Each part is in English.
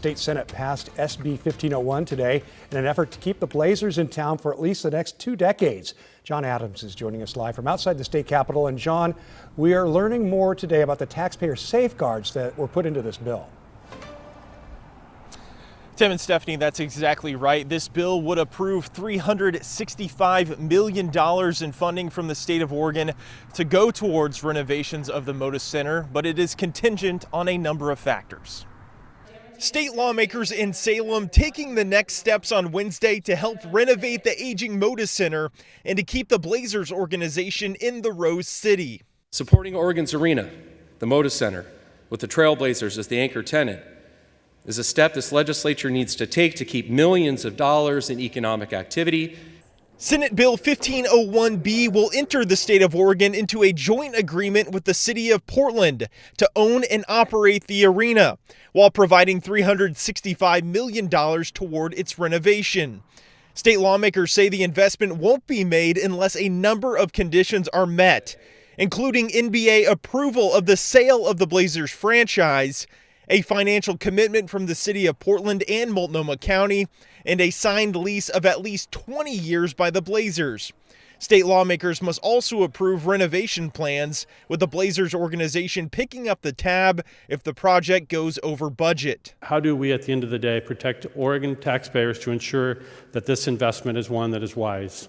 State Senate passed SB 1501 today in an effort to keep the Blazers in town for at least the next 2 decades. John Adams is joining us live from outside the state capitol. And John, we are learning more today about the taxpayer safeguards that were put into this bill. Tim and Stephanie, that's exactly right. This bill would approve $365 million in funding from the state of Oregon to go towards renovations of the Moda Center, but it is contingent on a number of factors. State lawmakers in Salem taking the next steps on Wednesday to help renovate the aging Moda Center and to keep the Blazers organization in the Rose City. Supporting Oregon's arena, the Moda Center, with the Trailblazers as the anchor tenant, is a step this legislature needs to take to keep millions of dollars in economic activity. Senate Bill 1501B will enter the state of Oregon into a joint agreement with the city of Portland to own and operate the arena, while providing $365 million toward its renovation. State lawmakers say the investment won't be made unless a number of conditions are met, including NBA approval of the sale of the Blazers franchise, a financial commitment from the city of Portland and Multnomah County, and a signed lease of at least 20 years by the Blazers. State lawmakers must also approve renovation plans, with the Blazers organization picking up the tab if the project goes over budget. How do we, at the end of the day, protect Oregon taxpayers to ensure that this investment is one that is wise?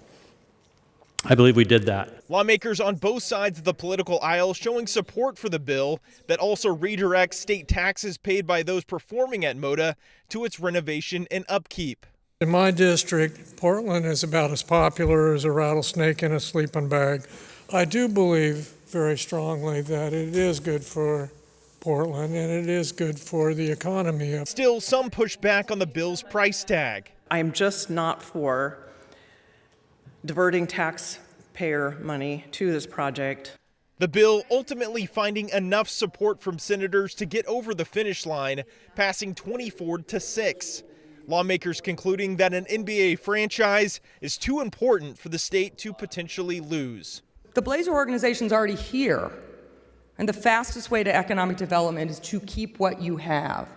I believe we did that. Lawmakers on both sides of the political aisle showing support for the bill that also redirects state taxes paid by those performing at Moda to its renovation and upkeep. In my district, Portland is about as popular as a rattlesnake in a sleeping bag. I do believe very strongly that it is good for Portland and it is good for the economy. Still, some push back on the bill's price tag. I'm just not for diverting taxpayer money to this project. The bill ultimately finding enough support from senators to get over the finish line, passing 24-6. Lawmakers concluding that an NBA franchise is too important for the state to potentially lose. The Blazer organization's already here, and the fastest way to economic development is to keep what you have.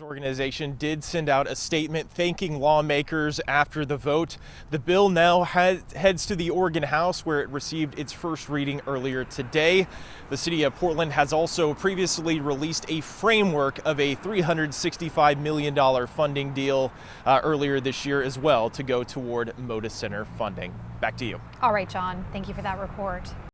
Organization did send out a statement thanking lawmakers after the vote. The bill now heads to the Oregon House, where it received its first reading earlier today. The city of Portland has also previously released a framework of a $365 million funding deal earlier this year as well to go toward Moda Center funding. Back to you. All right, John, thank you for that report.